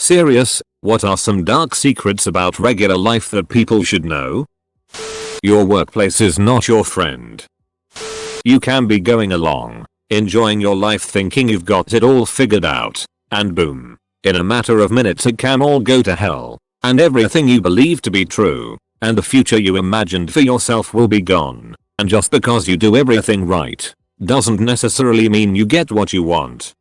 Serious, what are some dark secrets about regular life that people should know? Your workplace is not your friend. You can be going along, enjoying your life thinking you've got it all figured out, and boom, in a matter of minutes it can all go to hell, and everything you believe to be true, and the future you imagined for yourself will be gone, and just because you do everything right, doesn't necessarily mean you get what you want.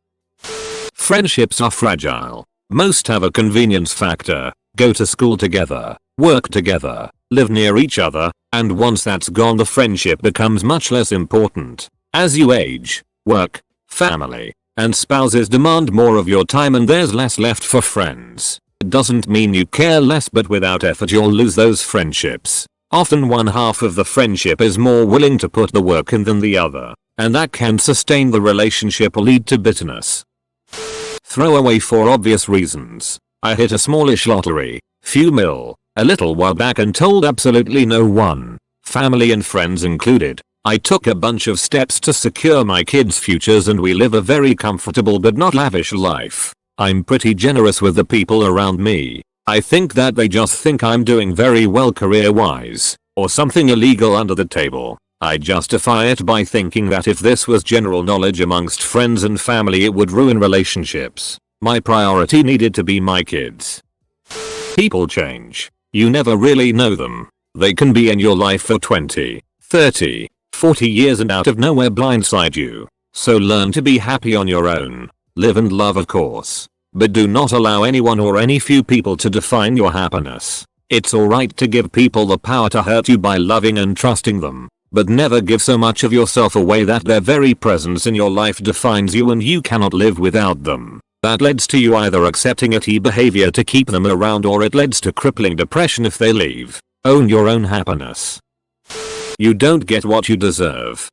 Friendships are fragile. Most have a convenience factor, go to school together, work together, live near each other, and once that's gone the friendship becomes much less important. As you age, work, family, and spouses demand more of your time and there's less left for friends. It doesn't mean you care less, but without effort you'll lose those friendships. Often one half of the friendship is more willing to put the work in than the other, and that can sustain the relationship or lead to bitterness. Throwaway for obvious reasons. I hit a smallish lottery, few mil, a little while back and told absolutely no one, family and friends included. I took a bunch of steps to secure my kids' futures and we live a very comfortable but not lavish life. I'm pretty generous with the people around me. I think that they just think I'm doing very well career-wise, or something illegal under the table. I justify it by thinking that if this was general knowledge amongst friends and family it would ruin relationships. My priority needed to be my kids. People change. You never really know them. They can be in your life for 20, 30, 40 years and out of nowhere blindside you. So learn to be happy on your own. Live and love of course. But do not allow anyone or any few people to define your happiness. It's alright to give people the power to hurt you by loving and trusting them. But never give so much of yourself away that their very presence in your life defines you and you cannot live without them. That leads to you either accepting a behavior to keep them around or it leads to crippling depression if they leave. Own your own happiness. You don't get what you deserve.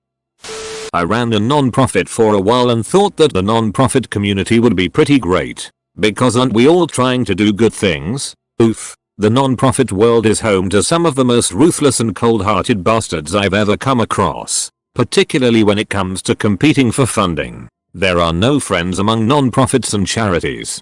I ran a non-profit for a while and thought that the non-profit community would be pretty great. Because aren't we all trying to do good things? Oof. The non-profit world is home to some of the most ruthless and cold-hearted bastards I've ever come across, particularly when it comes to competing for funding. There are no friends among non-profits and charities.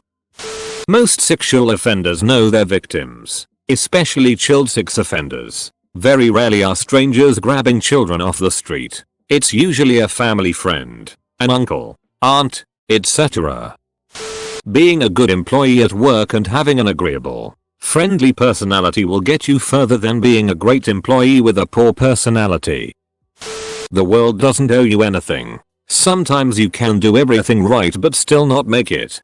Most sexual offenders know their victims, especially child sex offenders. Very rarely are strangers grabbing children off the street. It's usually a family friend, an uncle, aunt, etc. Being a good employee at work and having an agreeable, friendly personality will get you further than being a great employee with a poor personality. The world doesn't owe you anything. Sometimes you can do everything right but still not make it.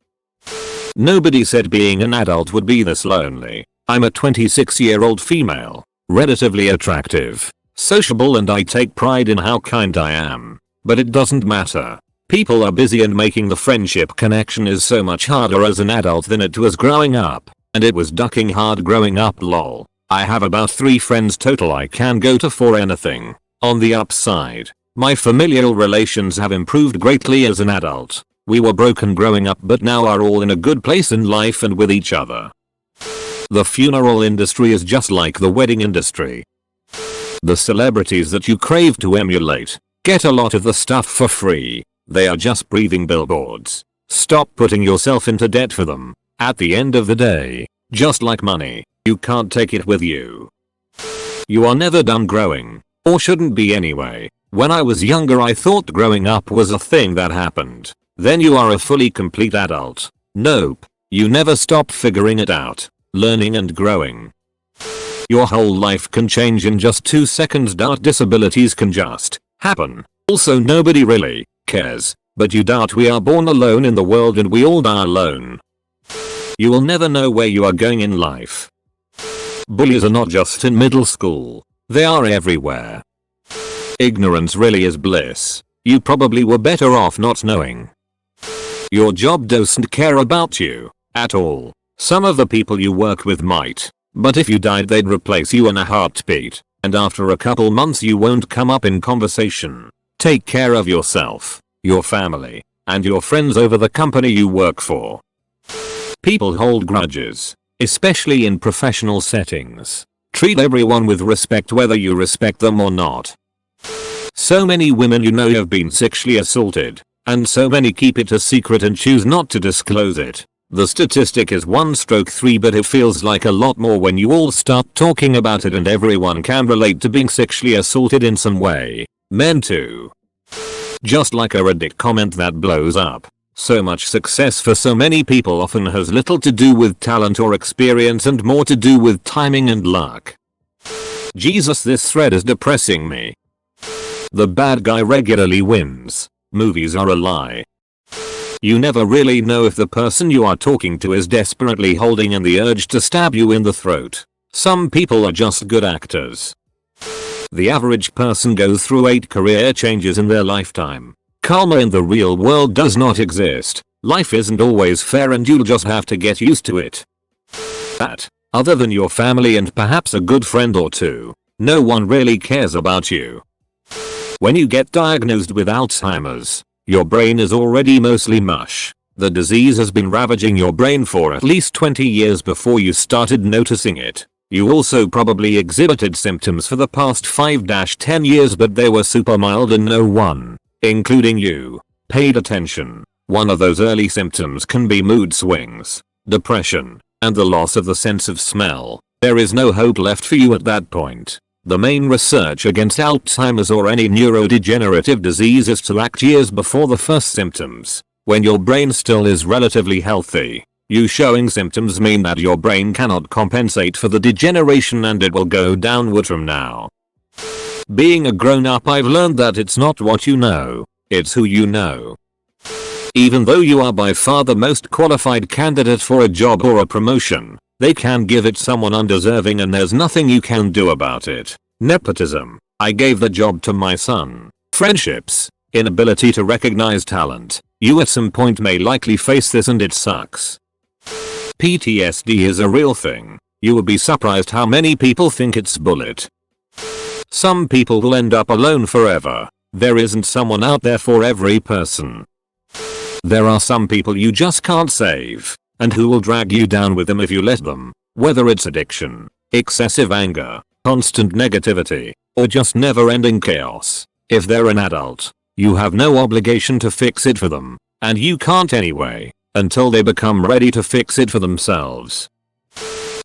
Nobody said being an adult would be this lonely. I'm a 26-year-old female, relatively attractive, sociable and I take pride in how kind I am. But it doesn't matter. People are busy and making the friendship connection is so much harder as an adult than it was growing up. And it was ducking hard growing up lol. I have about 3 friends total I can go to for anything. On the upside, my familial relations have improved greatly as an adult. We were broken growing up but now are all in a good place in life and with each other. The funeral industry is just like the wedding industry. The celebrities that you crave to emulate get a lot of the stuff for free. They are just breathing billboards. Stop putting yourself into debt for them. At the end of the day, just like money, you can't take it with you. You are never done growing, or shouldn't be anyway. When I was younger I thought growing up was a thing that happened. Then you are a fully complete adult. Nope, you never stop figuring it out, learning and growing. Your whole life can change in just 2 seconds. Disabilities can just happen. Also nobody really cares, but you doubt we are born alone in the world and we all die alone. You will never know where you are going in life. Bullies are not just in middle school. They are everywhere. Ignorance really is bliss. You probably were better off not knowing. Your job doesn't care about you at all. Some of the people you work with might, but if you died they'd replace you in a heartbeat, and after a couple months you won't come up in conversation. Take care of yourself, your family, and your friends over the company you work for. People hold grudges, especially in professional settings. Treat everyone with respect whether you respect them or not. So many women you know have been sexually assaulted, and so many keep it a secret and choose not to disclose it. The statistic is 1/3, but it feels like a lot more when you all start talking about it, and everyone can relate to being sexually assaulted in some way. Men too. Just like a Reddit comment that blows up. So much success for so many people often has little to do with talent or experience and more to do with timing and luck. Jesus, this thread is depressing me. The bad guy regularly wins. Movies are a lie. You never really know if the person you are talking to is desperately holding in the urge to stab you in the throat. Some people are just good actors. The average person goes through 8 career changes in their lifetime. Karma in the real world does not exist. Life isn't always fair and you'll just have to get used to it. That, other than your family and perhaps a good friend or two, no one really cares about you. When you get diagnosed with Alzheimer's, your brain is already mostly mush. The disease has been ravaging your brain for at least 20 years before you started noticing it. You also probably exhibited symptoms for the past 5-10 years, but they were super mild and no one, including you, paid attention. One of those early symptoms can be mood swings, depression, and the loss of the sense of smell. There is no hope left for you at that point. The main research against Alzheimer's or any neurodegenerative disease is to act years before the first symptoms, when your brain still is relatively healthy. You showing symptoms mean that your brain cannot compensate for the degeneration and it will go downward from now. Being a grown-up, I've learned that it's not what you know, it's who you know. Even though you are by far the most qualified candidate for a job or a promotion, they can give it someone undeserving and there's nothing you can do about it. Nepotism. I gave the job to my son. Friendships. Inability to recognize talent. You at some point may likely face this and it sucks. PTSD is a real thing. You would be surprised how many people think it's bullet. Some people will end up alone forever. There isn't someone out there for every person. There are some people you just can't save, and who will drag you down with them if you let them. Whether it's addiction, excessive anger, constant negativity, or just never-ending chaos. If they're an adult, you have no obligation to fix it for them, and you can't anyway, until they become ready to fix it for themselves.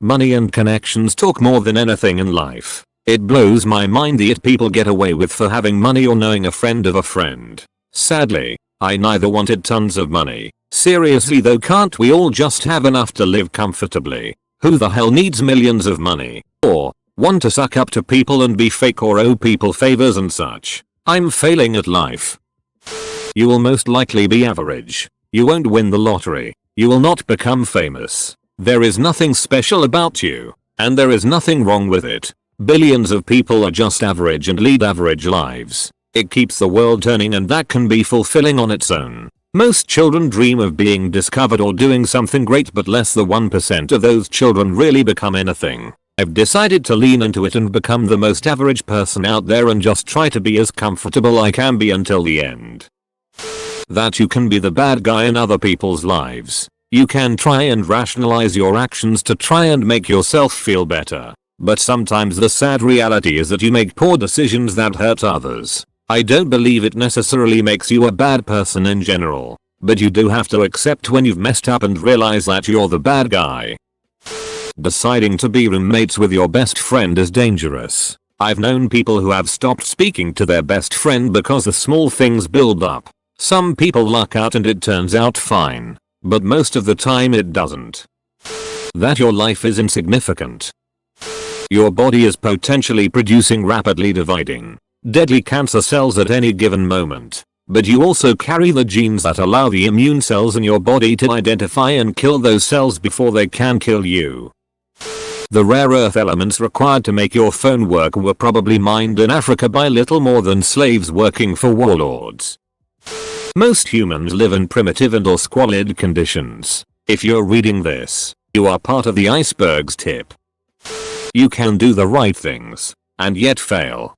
Money and connections talk more than anything in life. It blows my mind the shit people get away with for having money or knowing a friend of a friend. Sadly, I neither wanted tons of money. Seriously though, can't we all just have enough to live comfortably? Who the hell needs millions of money? Or want to suck up to people and be fake or owe people favors and such? I'm failing at life. You will most likely be average. You won't win the lottery. You will not become famous. There is nothing special about you, and there is nothing wrong with it. Billions of people are just average and lead average lives. It keeps the world turning and that can be fulfilling on its own. Most children dream of being discovered or doing something great, but less than 1% of those children really become anything. I've decided to lean into it and become the most average person out there and just try to be as comfortable I can be until the end. That you can be the bad guy in other people's lives. You can try and rationalize your actions to try and make yourself feel better. But sometimes the sad reality is that you make poor decisions that hurt others. I don't believe it necessarily makes you a bad person in general, but you do have to accept when you've messed up and realize that you're the bad guy. Deciding to be roommates with your best friend is dangerous. I've known people who have stopped speaking to their best friend because the small things build up. Some people luck out and it turns out fine, but most of the time it doesn't. That your life is insignificant. Your body is potentially producing rapidly dividing, deadly cancer cells at any given moment, but you also carry the genes that allow the immune cells in your body to identify and kill those cells before they can kill you. The rare earth elements required to make your phone work were probably mined in Africa by little more than slaves working for warlords. Most humans live in primitive and or squalid conditions. If you're reading this, you are part of the iceberg's tip. You can do the right things, and yet fail.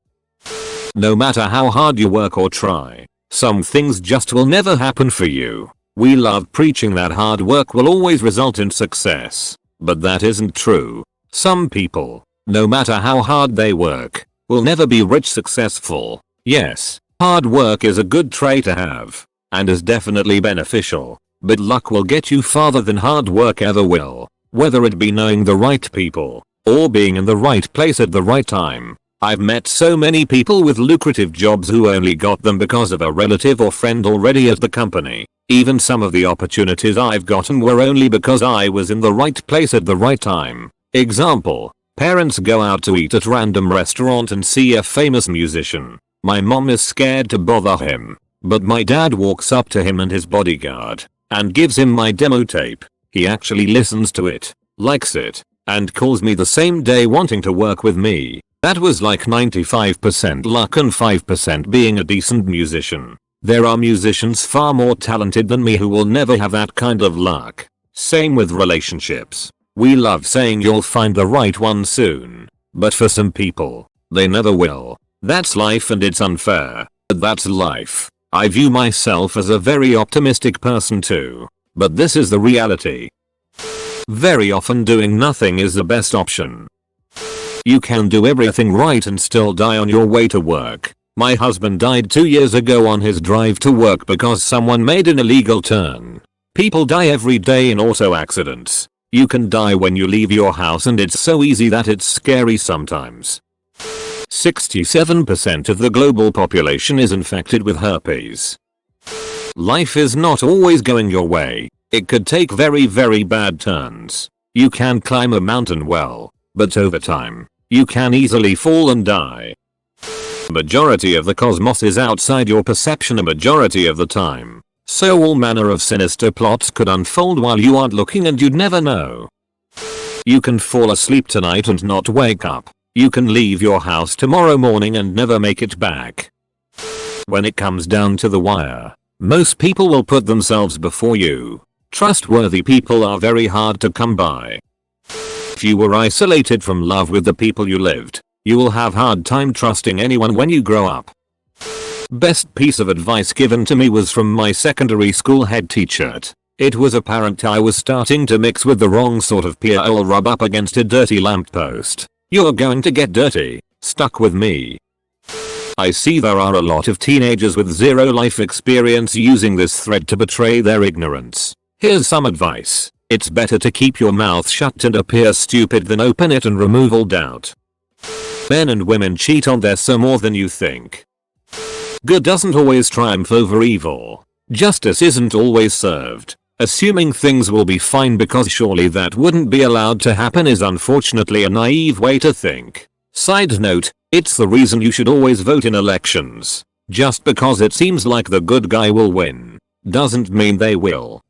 No matter how hard you work or try, some things just will never happen for you. We love preaching that hard work will always result in success, but that isn't true. Some people, no matter how hard they work, will never be rich successful. Yes, hard work is a good trait to have, and is definitely beneficial, but luck will get you farther than hard work ever will. Whether it be knowing the right people, or being in the right place at the right time. I've met so many people with lucrative jobs who only got them because of a relative or friend already at the company. Even some of the opportunities I've gotten were only because I was in the right place at the right time. Example, parents go out to eat at random restaurant and see a famous musician. My mom is scared to bother him, but my dad walks up to him and his bodyguard and gives him my demo tape. He actually listens to it, likes it, and calls me the same day wanting to work with me. That was like 95% luck and 5% being a decent musician. There are musicians far more talented than me who will never have that kind of luck. Same with relationships. We love saying you'll find the right one soon, but for some people, they never will. That's life and it's unfair, but that's life. I view myself as a very optimistic person too, but this is the reality. Very often doing nothing is the best option. You can do everything right and still die on your way to work. My husband died 2 years ago on his drive to work because someone made an illegal turn. People die every day in auto accidents. You can die when you leave your house and it's so easy that it's scary sometimes. 67% of the global population is infected with herpes. Life is not always going your way. It could take very bad turns. You can climb a mountain well, but over time, you can easily fall and die. Majority of the cosmos is outside your perception a majority of the time. So all manner of sinister plots could unfold while you aren't looking and you'd never know. You can fall asleep tonight and not wake up. You can leave your house tomorrow morning and never make it back. When it comes down to the wire, most people will put themselves before you. Trustworthy people are very hard to come by. If you were isolated from love with the people you lived, you will have hard time trusting anyone when you grow up. Best piece of advice given to me was from my secondary school head teacher. It was apparent I was starting to mix with the wrong sort of peer. I'll rub up against a dirty lamppost. You're going to get dirty. Stuck with me. I see there are a lot of teenagers with zero life experience using this thread to betray their ignorance. Here's some advice. It's better to keep your mouth shut and appear stupid than open it and remove all doubt. Men and women cheat on their so more than you think. Good doesn't always triumph over evil. Justice isn't always served. Assuming things will be fine because surely that wouldn't be allowed to happen is unfortunately a naive way to think. Side note, it's the reason you should always vote in elections. Just because it seems like the good guy will win, doesn't mean they will.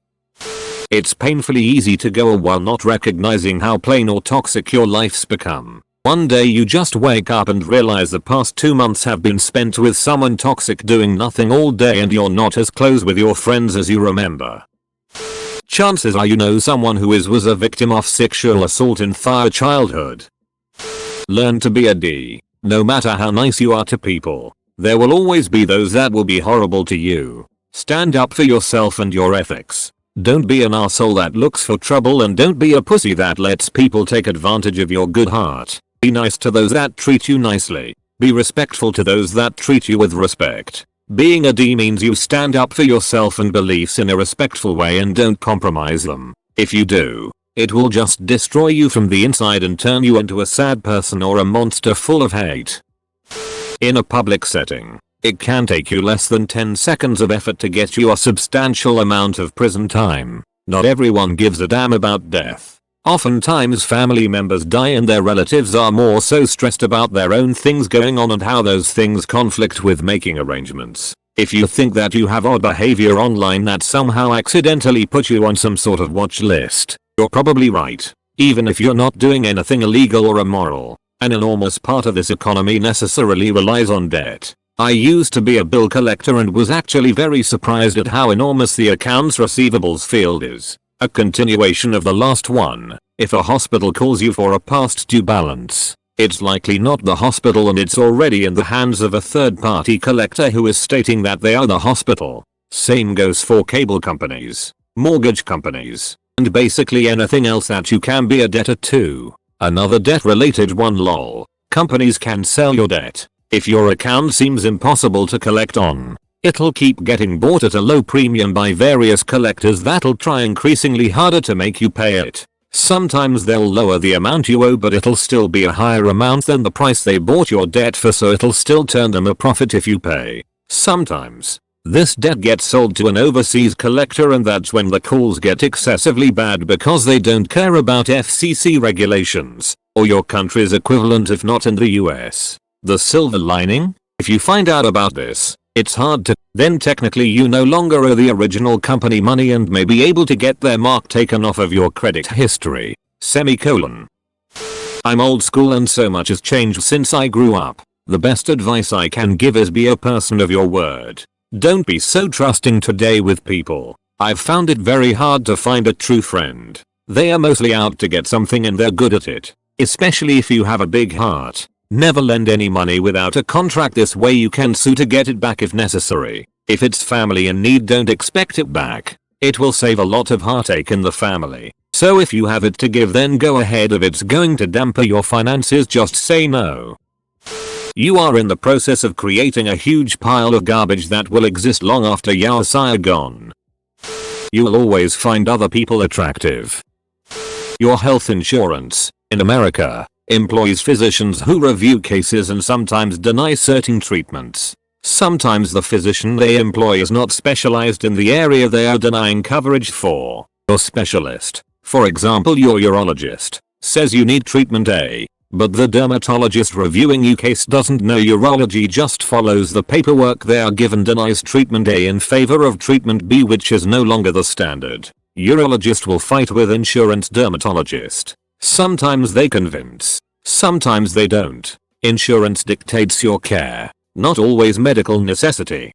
It's painfully easy to go while not recognizing how plain or toxic your life's become. One day you just wake up and realize the past 2 months have been spent with someone toxic doing nothing all day and you're not as close with your friends as you remember. Chances are you know someone who was a victim of sexual assault in their childhood. Learn to be a D. No matter how nice you are to people, there will always be those that will be horrible to you. Stand up for yourself and your ethics. Don't be an asshole that looks for trouble and don't be a pussy that lets people take advantage of your good heart. Be nice to those that treat you nicely. Be respectful to those that treat you with respect. Being a D means you stand up for yourself and beliefs in a respectful way and don't compromise them. If you do, it will just destroy you from the inside and turn you into a sad person or a monster full of hate. In a public setting, it can take you less than 10 seconds of effort to get you a substantial amount of prison time. Not everyone gives a damn about death. Oftentimes family members die and their relatives are more so stressed about their own things going on and how those things conflict with making arrangements. If you think that you have odd behavior online that somehow accidentally put you on some sort of watch list, you're probably right. Even if you're not doing anything illegal or immoral, an enormous part of this economy necessarily relies on debt. I used to be a bill collector and was actually very surprised at how enormous the accounts receivables field is. A continuation of the last one. If a hospital calls you for a past due balance, it's likely not the hospital and it's already in the hands of a third-party collector who is stating that they are the hospital. Same goes for cable companies, mortgage companies, and basically anything else that you can be a debtor to. Another debt-related one lol. Companies can sell your debt. If your account seems impossible to collect on, It'll keep getting bought at a low premium by various collectors that'll try increasingly harder to make you pay it. Sometimes they'll lower the amount you owe, but it'll still be a higher amount than the price they bought your debt for, so it'll still turn them a profit if you pay. Sometimes this debt gets sold to an overseas collector, and that's when the calls get excessively bad because they don't care about FCC regulations or your country's equivalent if not in the US. The silver lining? If you find out about this, it's hard to, then technically you no longer owe the original company money and may be able to get their mark taken off of your credit history. Semicolon. I'm old school and so much has changed since I grew up. The best advice I can give is be a person of your word. Don't be so trusting today with people. I've found it very hard to find a true friend. They are mostly out to get something and they're good at it. Especially if you have a big heart. Never lend any money without a contract, this way you can sue to get it back if necessary. If it's family in need, don't expect it back. It will save a lot of heartache in the family. So if you have it to give, then go ahead. If it's going to damper your finances, just say no. You are in the process of creating a huge pile of garbage that will exist long after you are gone. You will always find other people attractive. Your health insurance, in America, employs physicians who review cases and sometimes deny certain treatments. Sometimes the physician they employ is not specialized in the area they are denying coverage for. Your specialist, for example your urologist, says you need treatment A, but the dermatologist reviewing your case doesn't know urology, just follows the paperwork they are given, denies treatment A in favor of treatment B, which is no longer the standard. Urologist will fight with insurance dermatologist. Sometimes they convince, sometimes they don't. Insurance dictates your care, not always medical necessity.